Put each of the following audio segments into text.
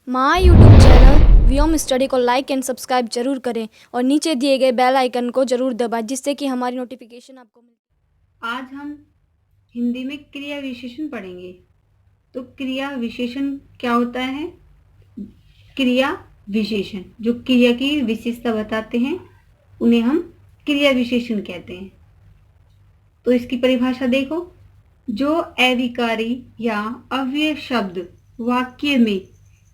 My YouTube channel Vyom study को like and subscribe जरूर करें और नीचे दिए गए बेल आइकन को जरूर दबाएं जिससे कि हमारी नोटिफिकेशन आपको मिले। आज हम हिंदी में क्रिया विशेषण पढ़ेंगे। तो क्रिया विशेषण क्या होता है? क्रिया विशेषण जो क्रिया की विशेषता बताते हैं उन्हें हम क्रिया विशेषण कहते हैं। तो इसकी परिभाषा देखो, जो अविकारी या अव्यय शब्द वाक्य में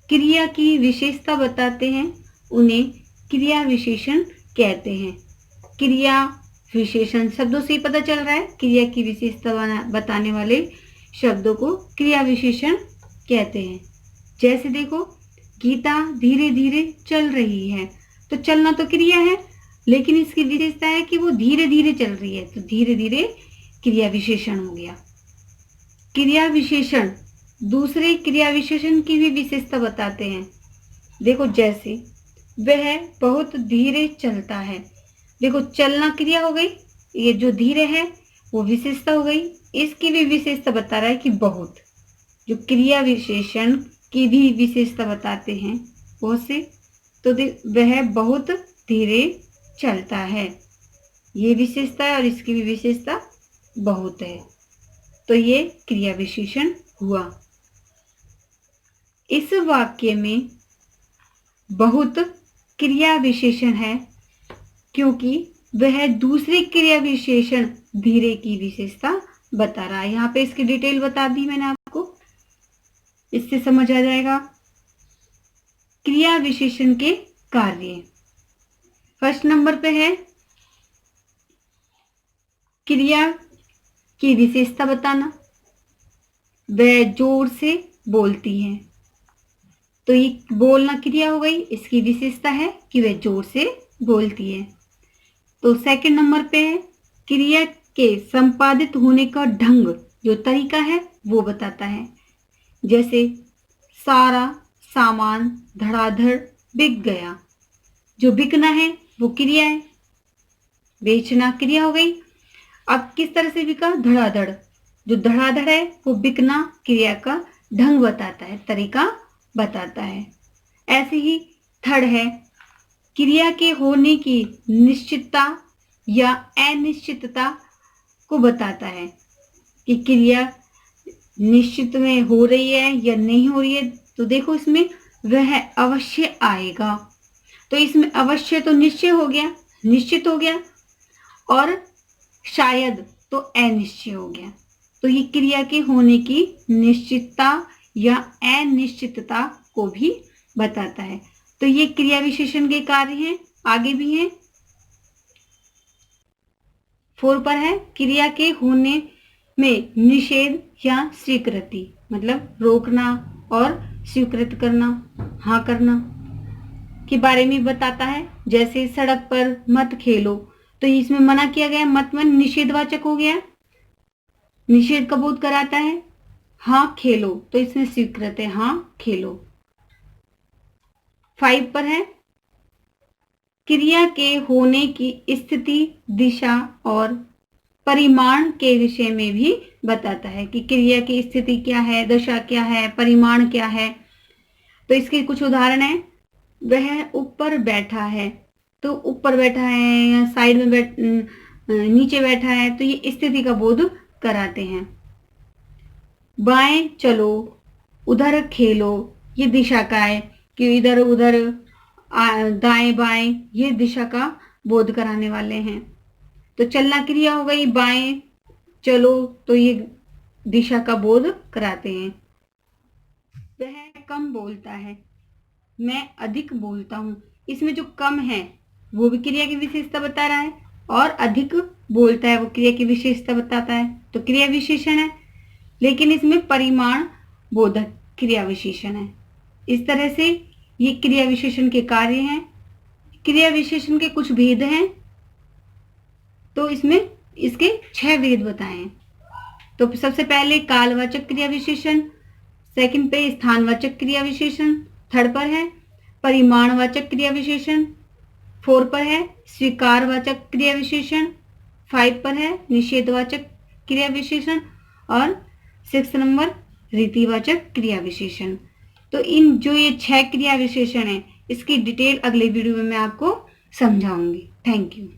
क्रिया की विशेषता बताते हैं उन्हें क्रिया विशेषण कहते हैं। क्रिया विशेषण शब्दों से ही पता चल रहा है, क्रिया की विशेषता बताने वाले शब्दों को क्रिया विशेषण कहते हैं। जैसे देखो, गीता धीरे धीरे चल रही है, तो चलना तो क्रिया है, लेकिन इसकी विशेषता है कि वो धीरे धीरे चल रही है, तो धीरे धीरे क्रिया विशेषण हो गया। क्रिया विशेषण दूसरे क्रिया विशेषण की भी विशेषता बताते हैं। देखो, जैसे वह बहुत धीरे चलता है। देखो, चलना क्रिया हो गई, ये जो धीरे है वो विशेषता हो गई। इसकी भी विशेषता बता रहा है कि बहुत, जो क्रिया विशेषण की भी विशेषता बताते हैं बहुत से, तो वह बहुत धीरे चलता है, ये विशेषता है, और इसकी भी विशेषता बहुत है, तो ये क्रिया विशेषण हुआ। इस वाक्य में बहुत क्रिया विशेषण है क्योंकि वह दूसरे क्रिया विशेषण धीरे की विशेषता बता रहा है। यहाँ पे इसकी डिटेल बता दी मैंने आपको, इससे समझ आ जाएगा। क्रिया विशेषण के कार्य फर्स्ट नंबर पे है क्रिया की विशेषता बताना। वह जोर से बोलती है, तो ये बोलना क्रिया हो गई, इसकी विशेषता है कि वह जोर से बोलती है। तो सेकंड नंबर पे है क्रिया के संपादित होने का ढंग, जो तरीका है वो बताता है। जैसे सारा सामान धड़ाधड़ बिक गया, जो बिकना है वो क्रिया है, बेचना क्रिया हो गई। अब किस तरह से बिका? धड़ाधड़, जो धड़ाधड़ है वो बिकना क्रिया का ढंग बताता है, तरीका बताता है। ऐसे ही थर्ड है क्रिया के होने की निश्चितता या अनिश्चितता को बताता है कि क्रिया निश्चित में हो रही है या नहीं हो रही है। तो देखो, इसमें वह अवश्य आएगा, तो इसमें अवश्य तो निश्चय हो गया, निश्चित हो गया, और शायद तो अनिश्चय हो गया। तो ये क्रिया के होने की निश्चितता या अनिश्चितता को भी बताता है। तो ये क्रिया विशेषण के कार्य हैं, आगे भी हैं। 4 पर है क्रिया के होने में निषेध या स्वीकृति, मतलब रोकना और स्वीकृत करना, हाँ करना के बारे में बताता है। जैसे सड़क पर मत खेलो, तो इसमें मना किया गया, मत में निषेधवाचक हो गया, निषेध का बोध कराता है। हाँ खेलो, तो इसमें स्वीकृत है, हाँ खेलो। 5 पर है क्रिया के होने की स्थिति, दिशा और परिमाण के विषय में भी बताता है कि क्रिया की स्थिति क्या है, दशा क्या है, परिमाण क्या है। तो इसके कुछ उदाहरण है। वह ऊपर बैठा है, तो ऊपर बैठा है या साइड में नीचे बैठा है, तो ये स्थिति का बोध कराते हैं। बाएं चलो, उधर खेलो, ये दिशा का है कि इधर उधर दाएं बाएं, ये दिशा का बोध कराने वाले हैं। तो चलना क्रिया हो गई, बाएं चलो, तो ये दिशा का बोध कराते हैं। वह कम बोलता है, मैं अधिक बोलता हूं, इसमें जो कम है वो भी क्रिया की विशेषता बता रहा है, और अधिक बोलता है वो क्रिया की विशेषता बताता है, तो क्रिया विशेषण है, लेकिन इसमें परिमाण बोधक क्रिया विशेषण है। इस तरह से ये क्रिया विशेषण के कार्य हैं। क्रिया विशेषण के कुछ भेद हैं, तो इसमें इसके 6 भेद बताए हैं। तो सबसे पहले कालवाचक क्रिया विशेषण, सेकंड पे स्थानवाचक क्रिया विशेषण, थर्ड पर है परिमाणवाचक क्रिया विशेषण, 4 पर है स्वीकारवाचक क्रिया विशेषण, 5 पर है निषेधवाचक क्रिया विशेषण, और 6 नंबर रीतिवाचक क्रिया विशेषण। तो इन जो ये 6 क्रिया विशेषण है इसकी डिटेल अगले वीडियो में मैं आपको समझाऊंगी। Thank you.